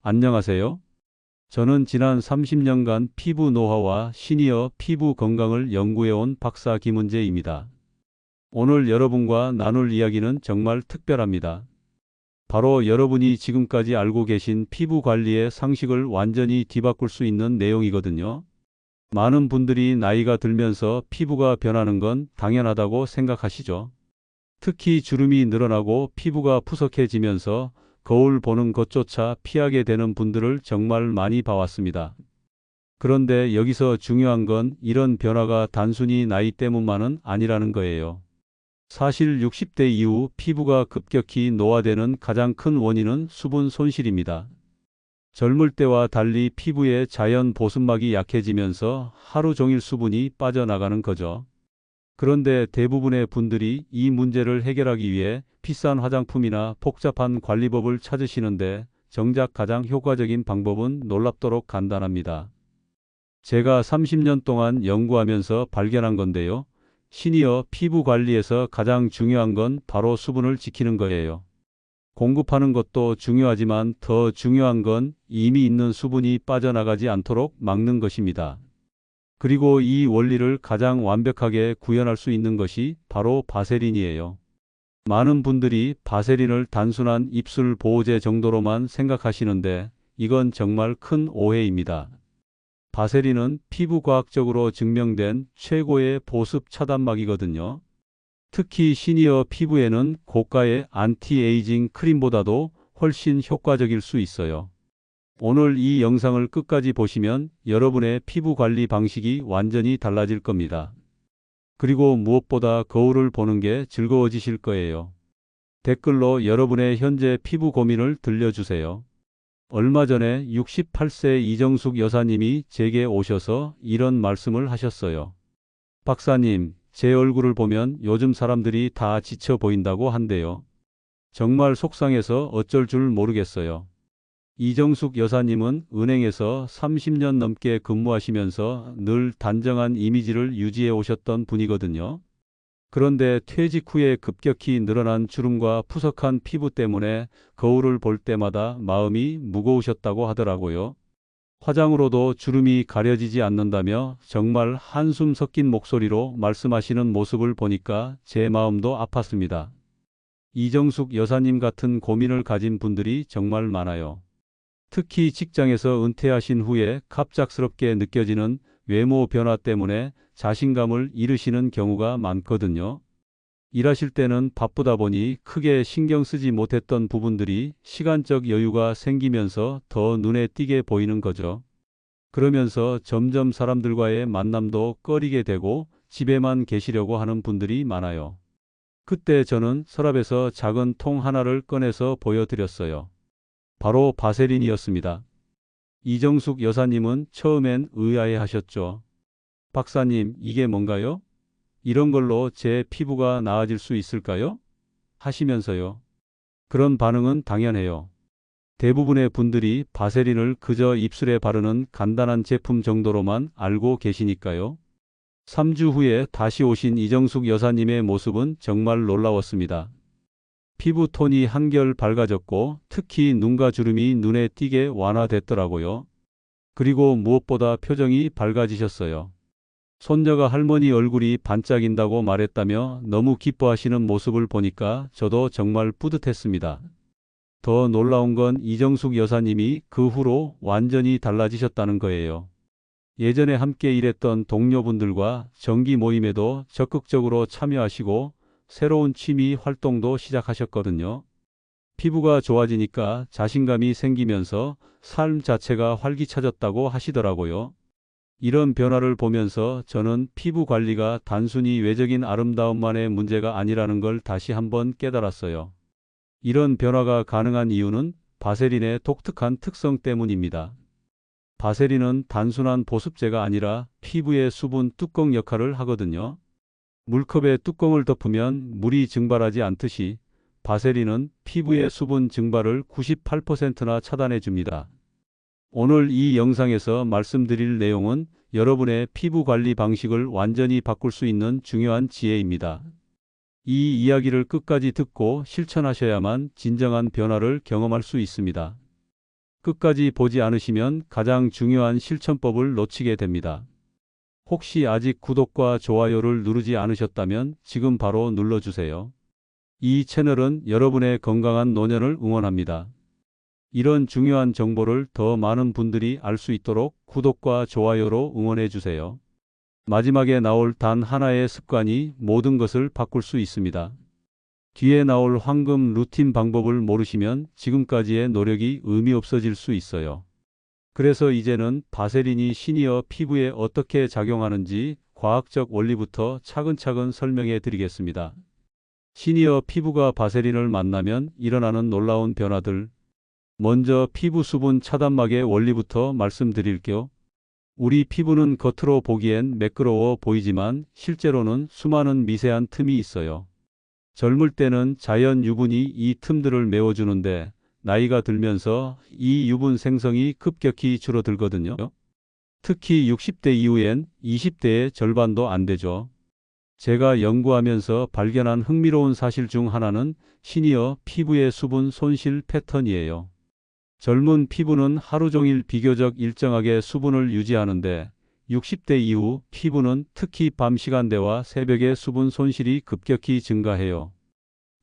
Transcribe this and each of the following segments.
안녕하세요. 저는 지난 30년간 피부 노화와 시니어 피부 건강을 연구해온 박사 김은재입니다. 오늘 여러분과 나눌 이야기는 정말 특별합니다. 바로 여러분이 지금까지 알고 계신 피부 관리의 상식을 완전히 뒤바꿀 수 있는 내용이거든요. 많은 분들이 나이가 들면서 피부가 변하는 건 당연하다고 생각하시죠. 특히 주름이 늘어나고 피부가 푸석해지면서 거울 보는 것조차 피하게 되는 분들을 정말 많이 봐왔습니다. 그런데 여기서 중요한 건 이런 변화가 단순히 나이 때문만은 아니라는 거예요. 사실 60대 이후 피부가 급격히 노화되는 가장 큰 원인은 수분 손실입니다. 젊을 때와 달리 피부의 자연 보습막이 약해지면서 하루 종일 수분이 빠져나가는 거죠. 그런데 대부분의 분들이 이 문제를 해결하기 위해 비싼 화장품이나 복잡한 관리법을 찾으시는데 정작 가장 효과적인 방법은 놀랍도록 간단합니다. 제가 30년 동안 연구하면서 발견한 건데요. 시니어 피부 관리에서 가장 중요한 건 바로 수분을 지키는 거예요. 공급하는 것도 중요하지만 더 중요한 건 이미 있는 수분이 빠져나가지 않도록 막는 것입니다. 그리고 이 원리를 가장 완벽하게 구현할 수 있는 것이 바로 바세린이에요. 많은 분들이 바세린을 단순한 입술 보호제 정도로만 생각하시는데 이건 정말 큰 오해입니다. 바세린은 피부과학적으로 증명된 최고의 보습 차단막이거든요. 특히 시니어 피부에는 고가의 안티에이징 크림보다도 훨씬 효과적일 수 있어요. 오늘 이 영상을 끝까지 보시면 여러분의 피부 관리 방식이 완전히 달라질 겁니다. 그리고 무엇보다 거울을 보는 게 즐거워지실 거예요. 댓글로 여러분의 현재 피부 고민을 들려주세요. 얼마 전에 68세 이정숙 여사님이 제게 오셔서 이런 말씀을 하셨어요. 박사님, 제 얼굴을 보면 요즘 사람들이 다 지쳐 보인다고 한대요. 정말 속상해서 어쩔 줄 모르겠어요. 이정숙 여사님은 은행에서 30년 넘게 근무하시면서 늘 단정한 이미지를 유지해 오셨던 분이거든요. 그런데 퇴직 후에 급격히 늘어난 주름과 푸석한 피부 때문에 거울을 볼 때마다 마음이 무거우셨다고 하더라고요. 화장으로도 주름이 가려지지 않는다며 정말 한숨 섞인 목소리로 말씀하시는 모습을 보니까 제 마음도 아팠습니다. 이정숙 여사님 같은 고민을 가진 분들이 정말 많아요. 특히 직장에서 은퇴하신 후에 갑작스럽게 느껴지는 외모 변화 때문에 자신감을 잃으시는 경우가 많거든요. 일하실 때는 바쁘다 보니 크게 신경 쓰지 못했던 부분들이 시간적 여유가 생기면서 더 눈에 띄게 보이는 거죠. 그러면서 점점 사람들과의 만남도 꺼리게 되고 집에만 계시려고 하는 분들이 많아요. 그때 저는 서랍에서 작은 통 하나를 꺼내서 보여드렸어요. 바로 바세린이었습니다. 이정숙 여사님은 처음엔 의아해 하셨죠. 박사님, 이게 뭔가요? 이런 걸로 제 피부가 나아질 수 있을까요? 하시면서요. 그런 반응은 당연해요. 대부분의 분들이 바세린을 그저 입술에 바르는 간단한 제품 정도로만 알고 계시니까요. 3주 후에 다시 오신 이정숙 여사님의 모습은 정말 놀라웠습니다. 피부 톤이 한결 밝아졌고 특히 눈가 주름이 눈에 띄게 완화됐더라고요. 그리고 무엇보다 표정이 밝아지셨어요. 손녀가 할머니 얼굴이 반짝인다고 말했다며 너무 기뻐하시는 모습을 보니까 저도 정말 뿌듯했습니다. 더 놀라운 건 이정숙 여사님이 그 후로 완전히 달라지셨다는 거예요. 예전에 함께 일했던 동료분들과 정기 모임에도 적극적으로 참여하시고 새로운 취미 활동도 시작하셨거든요. 피부가 좋아지니까 자신감이 생기면서 삶 자체가 활기차졌다고 하시더라고요. 이런 변화를 보면서 저는 피부 관리가 단순히 외적인 아름다움만의 문제가 아니라는 걸 다시 한번 깨달았어요. 이런 변화가 가능한 이유는 바세린의 독특한 특성 때문입니다. 바세린은 단순한 보습제가 아니라 피부의 수분 뚜껑 역할을 하거든요. 물컵에 뚜껑을 덮으면 물이 증발하지 않듯이 바세린은 피부의 수분 증발을 98%나 차단해 줍니다. 오늘 이 영상에서 말씀드릴 내용은 여러분의 피부 관리 방식을 완전히 바꿀 수 있는 중요한 지혜입니다. 이 이야기를 끝까지 듣고 실천하셔야만 진정한 변화를 경험할 수 있습니다. 끝까지 보지 않으시면 가장 중요한 실천법을 놓치게 됩니다. 혹시 아직 구독과 좋아요를 누르지 않으셨다면 지금 바로 눌러주세요. 이 채널은 여러분의 건강한 노년을 응원합니다. 이런 중요한 정보를 더 많은 분들이 알 수 있도록 구독과 좋아요로 응원해 주세요. 마지막에 나올 단 하나의 습관이 모든 것을 바꿀 수 있습니다. 뒤에 나올 황금 루틴 방법을 모르시면 지금까지의 노력이 의미 없어질 수 있어요. 그래서 이제는 바세린이 시니어 피부에 어떻게 작용하는지 과학적 원리부터 차근차근 설명해 드리겠습니다. 시니어 피부가 바세린을 만나면 일어나는 놀라운 변화들. 먼저 피부 수분 차단막의 원리부터 말씀드릴게요. 우리 피부는 겉으로 보기엔 매끄러워 보이지만 실제로는 수많은 미세한 틈이 있어요. 젊을 때는 자연 유분이 이 틈들을 메워주는데 나이가 들면서 이 유분 생성이 급격히 줄어들거든요. 특히 60대 이후엔 20대의 절반도 안 되죠. 제가 연구하면서 발견한 흥미로운 사실 중 하나는 시니어 피부의 수분 손실 패턴이에요. 젊은 피부는 하루 종일 비교적 일정하게 수분을 유지하는데 60대 이후 피부는 특히 밤 시간대와 새벽에 수분 손실이 급격히 증가해요.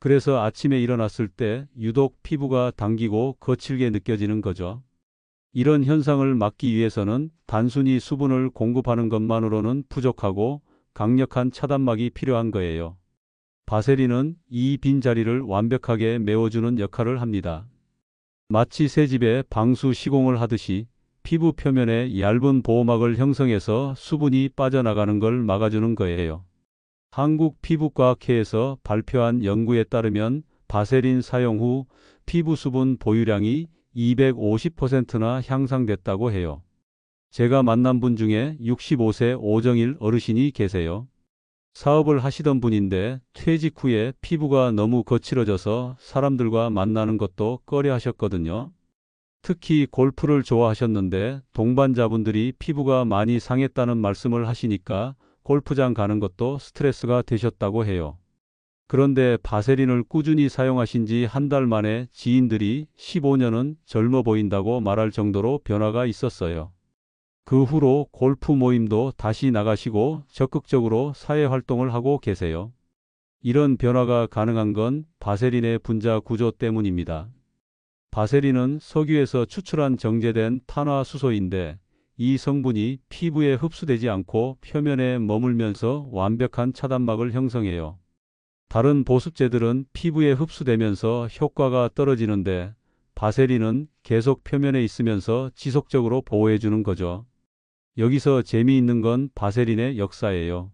그래서 아침에 일어났을 때 유독 피부가 당기고 거칠게 느껴지는 거죠. 이런 현상을 막기 위해서는 단순히 수분을 공급하는 것만으로는 부족하고 강력한 차단막이 필요한 거예요. 바세린은 이 빈자리를 완벽하게 메워주는 역할을 합니다. 마치 새집에 방수 시공을 하듯이 피부 표면에 얇은 보호막을 형성해서 수분이 빠져나가는 걸 막아주는 거예요. 한국피부과학회에서 발표한 연구에 따르면 바세린 사용 후 피부 수분 보유량이 250%나 향상됐다고 해요. 제가 만난 분 중에 65세 오정일 어르신이 계세요. 사업을 하시던 분인데 퇴직 후에 피부가 너무 거칠어져서 사람들과 만나는 것도 꺼려 하셨거든요. 특히 골프를 좋아하셨는데 동반자분들이 피부가 많이 상했다는 말씀을 하시니까 골프장 가는 것도 스트레스가 되셨다고 해요. 그런데 바세린을 꾸준히 사용하신 지 한 달 만에 지인들이 15년은 젊어 보인다고 말할 정도로 변화가 있었어요. 그 후로 골프 모임도 다시 나가시고 적극적으로 사회 활동을 하고 계세요. 이런 변화가 가능한 건 바세린의 분자 구조 때문입니다. 바세린은 석유에서 추출한 정제된 탄화수소인데 이 성분이 피부에 흡수되지 않고 표면에 머물면서 완벽한 차단막을 형성해요. 다른 보습제들은 피부에 흡수되면서 효과가 떨어지는데 바세린은 계속 표면에 있으면서 지속적으로 보호해주는 거죠. 여기서 재미있는 건 바세린의 역사예요.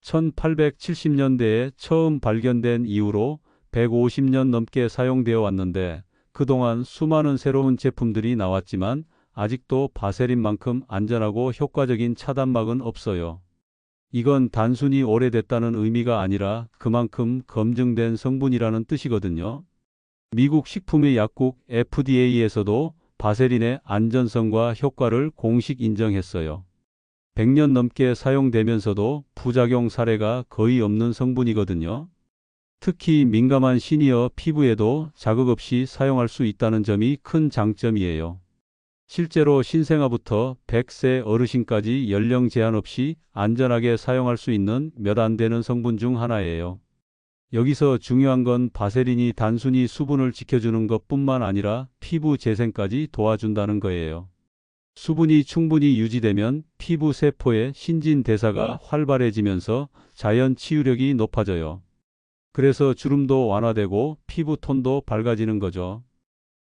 1870년대에 처음 발견된 이후로 150년 넘게 사용되어 왔는데 그동안 수많은 새로운 제품들이 나왔지만 아직도 바세린만큼 안전하고 효과적인 차단막은 없어요. 이건 단순히 오래됐다는 의미가 아니라 그만큼 검증된 성분이라는 뜻이거든요. 미국 식품의 약국 FDA에서도 바세린의 안전성과 효과를 공식 인정했어요. 100년 넘게 사용되면서도 부작용 사례가 거의 없는 성분이거든요. 특히 민감한 시니어 피부에도 자극 없이 사용할 수 있다는 점이 큰 장점이에요. 실제로 신생아부터 100세 어르신까지 연령 제한 없이 안전하게 사용할 수 있는 몇 안 되는 성분 중 하나예요. 여기서 중요한 건 바세린이 단순히 수분을 지켜주는 것뿐만 아니라 피부 재생까지 도와준다는 거예요. 수분이 충분히 유지되면 피부 세포의 신진대사가 활발해지면서 자연 치유력이 높아져요. 그래서 주름도 완화되고 피부 톤도 밝아지는 거죠.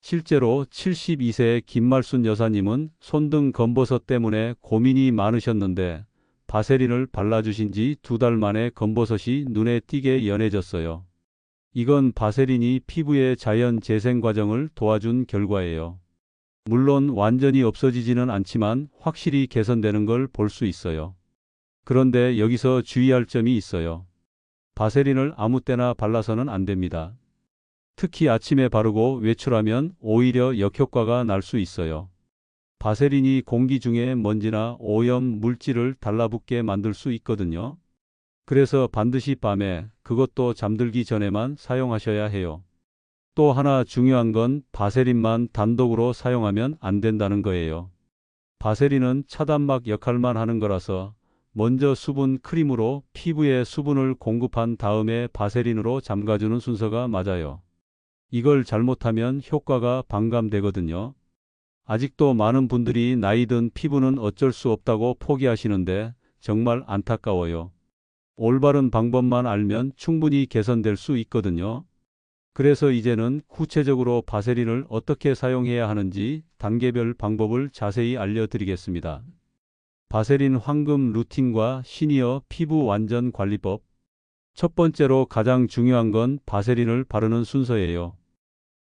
실제로 72세의 김말순 여사님은 손등 검버섯 때문에 고민이 많으셨는데 바세린을 발라주신 지 2달 만에 검버섯이 눈에 띄게 연해졌어요. 이건 바세린이 피부의 자연 재생 과정을 도와준 결과예요. 물론 완전히 없어지지는 않지만 확실히 개선되는 걸 볼 수 있어요. 그런데 여기서 주의할 점이 있어요. 바세린을 아무 때나 발라서는 안 됩니다. 특히 아침에 바르고 외출하면 오히려 역효과가 날 수 있어요. 바세린이 공기 중에 먼지나 오염 물질을 달라붙게 만들 수 있거든요. 그래서 반드시 밤에, 그것도 잠들기 전에만 사용하셔야 해요. 또 하나 중요한 건 바세린만 단독으로 사용하면 안 된다는 거예요. 바세린은 차단막 역할만 하는 거라서 먼저 수분 크림으로 피부에 수분을 공급한 다음에 바세린으로 잠가주는 순서가 맞아요. 이걸 잘못하면 효과가 반감되거든요. 아직도 많은 분들이 나이 든 피부는 어쩔 수 없다고 포기하시는데 정말 안타까워요. 올바른 방법만 알면 충분히 개선될 수 있거든요. 그래서 이제는 구체적으로 바세린을 어떻게 사용해야 하는지 단계별 방법을 자세히 알려드리겠습니다. 바세린 황금 루틴과 시니어 피부 완전 관리법. 첫 번째로 가장 중요한 건 바세린을 바르는 순서예요.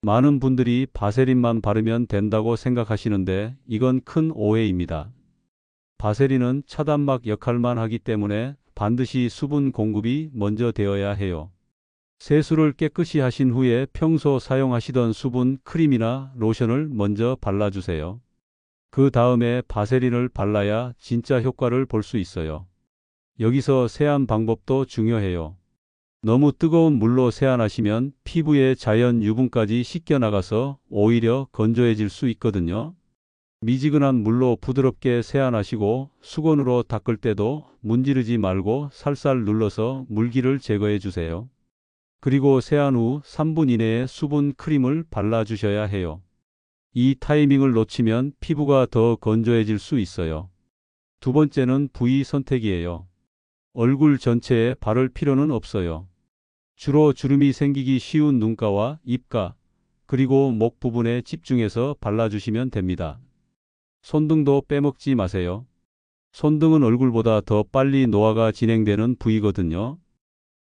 많은 분들이 바세린만 바르면 된다고 생각하시는데 이건 큰 오해입니다. 바세린은 차단막 역할만 하기 때문에 반드시 수분 공급이 먼저 되어야 해요. 세수를 깨끗이 하신 후에 평소 사용하시던 수분 크림이나 로션을 먼저 발라주세요. 그 다음에 바세린을 발라야 진짜 효과를 볼 수 있어요. 여기서 세안 방법도 중요해요. 너무 뜨거운 물로 세안하시면 피부에 자연 유분까지 씻겨나가서 오히려 건조해질 수 있거든요. 미지근한 물로 부드럽게 세안하시고 수건으로 닦을 때도 문지르지 말고 살살 눌러서 물기를 제거해 주세요. 그리고 세안 후 3분 이내에 수분 크림을 발라주셔야 해요. 이 타이밍을 놓치면 피부가 더 건조해질 수 있어요. 두 번째는 부위 선택이에요. 얼굴 전체에 바를 필요는 없어요. 주로 주름이 생기기 쉬운 눈가와 입가, 그리고 목 부분에 집중해서 발라주시면 됩니다. 손등도 빼먹지 마세요. 손등은 얼굴보다 더 빨리 노화가 진행되는 부위거든요.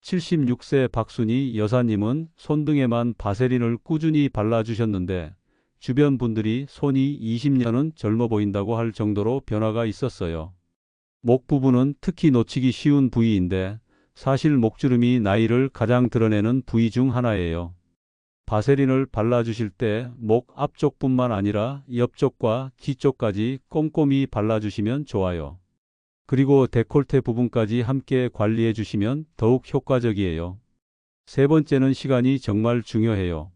76세 박순희 여사님은 손등에만 바세린을 꾸준히 발라주셨는데 주변 분들이 손이 20년은 젊어 보인다고 할 정도로 변화가 있었어요. 목 부분은 특히 놓치기 쉬운 부위인데 사실 목주름이 나이를 가장 드러내는 부위 중 하나예요. 바세린을 발라주실 때 목 앞쪽뿐만 아니라 옆쪽과 뒤쪽까지 꼼꼼히 발라주시면 좋아요. 그리고 데콜테 부분까지 함께 관리해 주시면 더욱 효과적이에요. 세 번째는 시간이 정말 중요해요.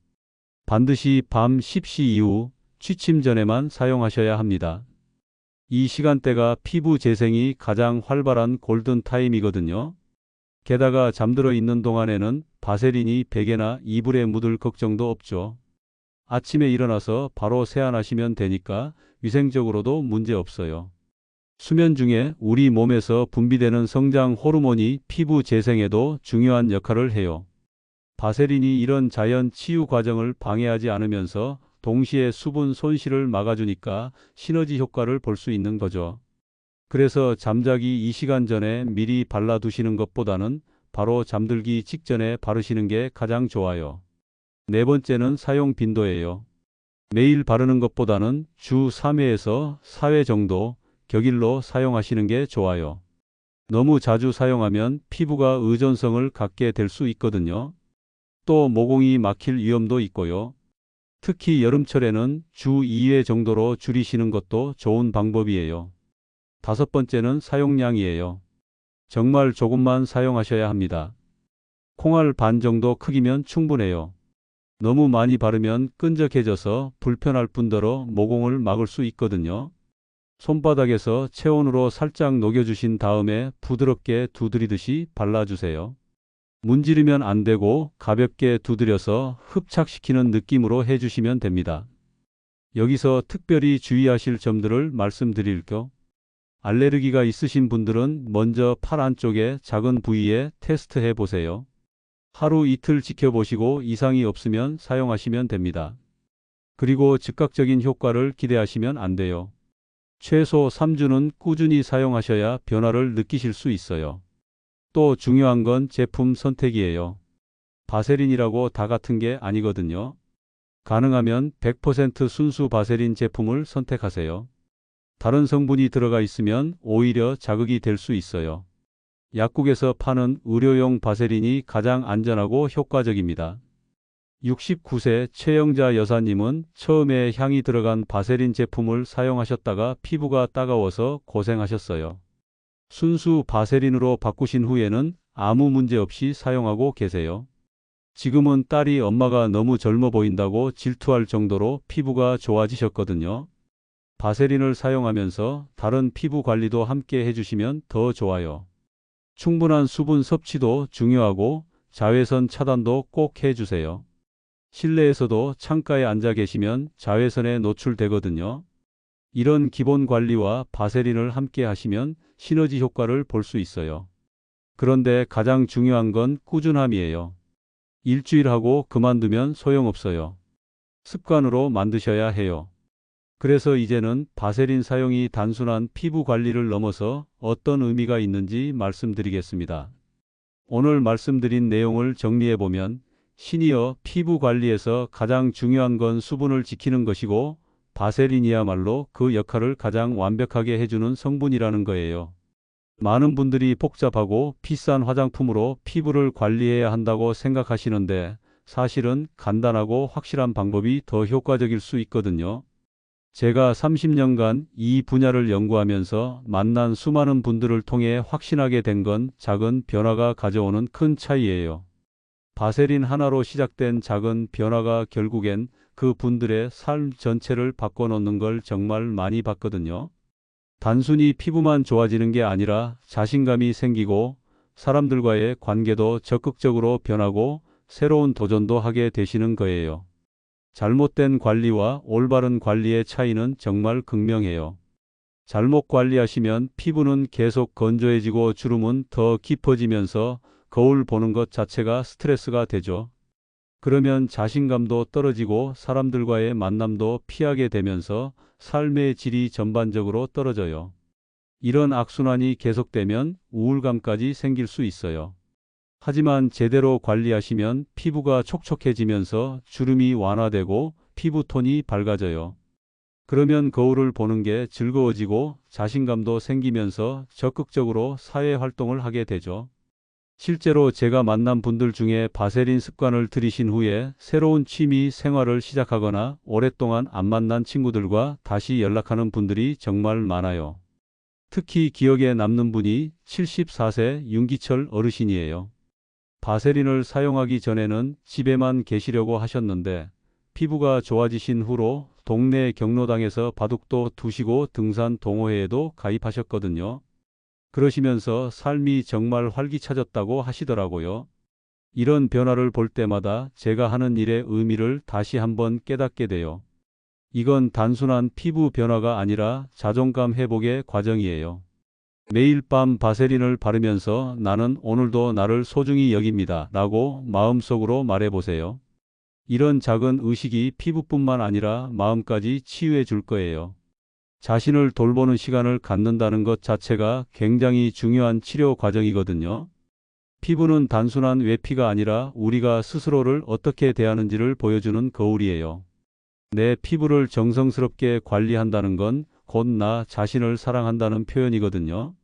반드시 밤 10시 이후 취침 전에만 사용하셔야 합니다. 이 시간대가 피부 재생이 가장 활발한 골든타임이거든요. 게다가 잠들어 있는 동안에는 바세린이 베개나 이불에 묻을 걱정도 없죠. 아침에 일어나서 바로 세안하시면 되니까 위생적으로도 문제 없어요. 수면 중에 우리 몸에서 분비되는 성장 호르몬이 피부 재생에도 중요한 역할을 해요. 바세린이 이런 자연 치유 과정을 방해하지 않으면서 동시에 수분 손실을 막아주니까 시너지 효과를 볼 수 있는 거죠. 그래서 잠자기 2시간 전에 미리 발라두시는 것보다는 바로 잠들기 직전에 바르시는 게 가장 좋아요. 네 번째는 사용 빈도예요. 매일 바르는 것보다는 주 3회에서 4회 정도 격일로 사용하시는 게 좋아요. 너무 자주 사용하면 피부가 의존성을 갖게 될 수 있거든요. 또 모공이 막힐 위험도 있고요. 특히 여름철에는 주 2회 정도로 줄이시는 것도 좋은 방법이에요. 다섯 번째는 사용량이에요. 정말 조금만 사용하셔야 합니다. 콩알 반 정도 크기면 충분해요. 너무 많이 바르면 끈적해져서 불편할 뿐더러 모공을 막을 수 있거든요. 손바닥에서 체온으로 살짝 녹여주신 다음에 부드럽게 두드리듯이 발라주세요. 문지르면 안 되고 가볍게 두드려서 흡착시키는 느낌으로 해주시면 됩니다. 여기서 특별히 주의하실 점들을 말씀드릴게요. 알레르기가 있으신 분들은 먼저 팔 안쪽에 작은 부위에 테스트해 보세요. 하루 이틀 지켜보시고 이상이 없으면 사용하시면 됩니다. 그리고 즉각적인 효과를 기대하시면 안 돼요. 최소 3주는 꾸준히 사용하셔야 변화를 느끼실 수 있어요. 또 중요한 건 제품 선택이에요. 바세린이라고 다 같은 게 아니거든요. 가능하면 100% 순수 바세린 제품을 선택하세요. 다른 성분이 들어가 있으면 오히려 자극이 될 수 있어요. 약국에서 파는 의료용 바세린이 가장 안전하고 효과적입니다. 69세 최영자 여사님은 처음에 향이 들어간 바세린 제품을 사용하셨다가 피부가 따가워서 고생하셨어요. 순수 바세린으로 바꾸신 후에는 아무 문제 없이 사용하고 계세요. 지금은 딸이 엄마가 너무 젊어 보인다고 질투할 정도로 피부가 좋아지셨거든요. 바세린을 사용하면서 다른 피부 관리도 함께 해주시면 더 좋아요. 충분한 수분 섭취도 중요하고 자외선 차단도 꼭 해주세요. 실내에서도 창가에 앉아 계시면 자외선에 노출되거든요. 이런 기본 관리와 바세린을 함께 하시면 시너지 효과를 볼 수 있어요. 그런데 가장 중요한 건 꾸준함이에요. 일주일 하고 그만두면 소용없어요. 습관으로 만드셔야 해요. 그래서 이제는 바세린 사용이 단순한 피부 관리를 넘어서 어떤 의미가 있는지 말씀드리겠습니다. 오늘 말씀드린 내용을 정리해보면 시니어 피부 관리에서 가장 중요한 건 수분을 지키는 것이고 바세린이야말로 그 역할을 가장 완벽하게 해주는 성분이라는 거예요. 많은 분들이 복잡하고 비싼 화장품으로 피부를 관리해야 한다고 생각하시는데 사실은 간단하고 확실한 방법이 더 효과적일 수 있거든요. 제가 30년간 이 분야를 연구하면서 만난 수많은 분들을 통해 확신하게 된 건 작은 변화가 가져오는 큰 차이예요. 바세린 하나로 시작된 작은 변화가 결국엔 그 분들의 삶 전체를 바꿔놓는 걸 정말 많이 봤거든요. 단순히 피부만 좋아지는 게 아니라 자신감이 생기고 사람들과의 관계도 적극적으로 변하고 새로운 도전도 하게 되시는 거예요. 잘못된 관리와 올바른 관리의 차이는 정말 극명해요. 잘못 관리하시면 피부는 계속 건조해지고 주름은 더 깊어지면서 거울 보는 것 자체가 스트레스가 되죠. 그러면 자신감도 떨어지고 사람들과의 만남도 피하게 되면서 삶의 질이 전반적으로 떨어져요. 이런 악순환이 계속되면 우울감까지 생길 수 있어요. 하지만 제대로 관리하시면 피부가 촉촉해지면서 주름이 완화되고 피부톤이 밝아져요. 그러면 거울을 보는 게 즐거워지고 자신감도 생기면서 적극적으로 사회 활동을 하게 되죠. 실제로 제가 만난 분들 중에 바세린 습관을 들이신 후에 새로운 취미 생활을 시작하거나 오랫동안 안 만난 친구들과 다시 연락하는 분들이 정말 많아요. 특히 기억에 남는 분이 74세 윤기철 어르신이에요. 바세린을 사용하기 전에는 집에만 계시려고 하셨는데 피부가 좋아지신 후로 동네 경로당에서 바둑도 두시고 등산 동호회에도 가입하셨거든요. 그러시면서 삶이 정말 활기차졌다고 하시더라고요. 이런 변화를 볼 때마다 제가 하는 일의 의미를 다시 한번 깨닫게 돼요. 이건 단순한 피부 변화가 아니라 자존감 회복의 과정이에요. 매일 밤 바세린을 바르면서 나는 오늘도 나를 소중히 여깁니다 라고 마음속으로 말해보세요. 이런 작은 의식이 피부뿐만 아니라 마음까지 치유해 줄 거예요. 자신을 돌보는 시간을 갖는다는 것 자체가 굉장히 중요한 치료 과정이거든요. 피부는 단순한 외피가 아니라 우리가 스스로를 어떻게 대하는지를 보여주는 거울이에요. 내 피부를 정성스럽게 관리한다는 건 곧 나 자신을 사랑한다는 표현이거든요.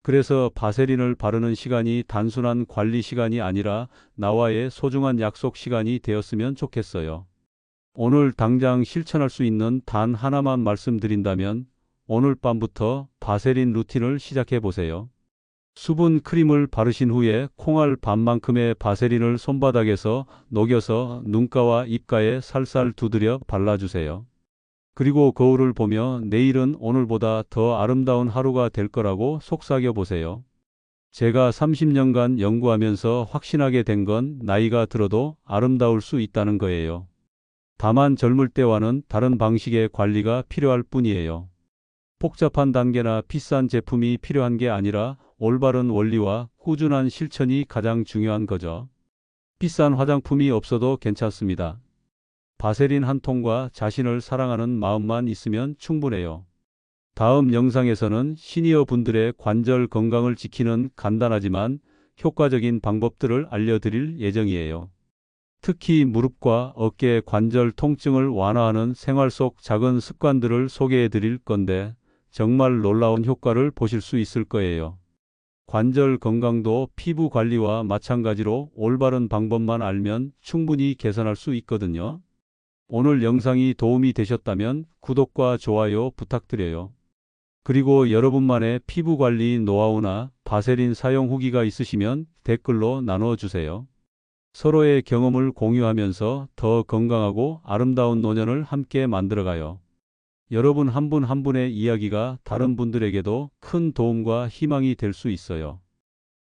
그래서 바세린을 바르는 시간이 단순한 관리 시간이 아니라 나와의 소중한 약속 시간이 되었으면 좋겠어요. 오늘 당장 실천할 수 있는 단 하나만 말씀드린다면 오늘 밤부터 바세린 루틴을 시작해 보세요. 수분 크림을 바르신 후에 콩알 반만큼의 바세린을 손바닥에서 녹여서 눈가와 입가에 살살 두드려 발라주세요. 그리고 거울을 보며 내일은 오늘보다 더 아름다운 하루가 될 거라고 속삭여 보세요. 제가 30년간 연구하면서 확신하게 된 건 나이가 들어도 아름다울 수 있다는 거예요. 다만 젊을 때와는 다른 방식의 관리가 필요할 뿐이에요. 복잡한 단계나 비싼 제품이 필요한 게 아니라 올바른 원리와 꾸준한 실천이 가장 중요한 거죠. 비싼 화장품이 없어도 괜찮습니다. 바세린 한 통과 자신을 사랑하는 마음만 있으면 충분해요. 다음 영상에서는 시니어 분들의 관절 건강을 지키는 간단하지만 효과적인 방법들을 알려드릴 예정이에요. 특히 무릎과 어깨 관절 통증을 완화하는 생활 속 작은 습관들을 소개해 드릴 건데 정말 놀라운 효과를 보실 수 있을 거예요. 관절 건강도 피부 관리와 마찬가지로 올바른 방법만 알면 충분히 개선할 수 있거든요. 오늘 영상이 도움이 되셨다면 구독과 좋아요 부탁드려요. 그리고 여러분만의 피부 관리 노하우나 바세린 사용 후기가 있으시면 댓글로 나눠주세요. 서로의 경험을 공유하면서 더 건강하고 아름다운 노년을 함께 만들어가요. 여러분 한 분 한 분의 이야기가 다른 분들에게도 큰 도움과 희망이 될 수 있어요.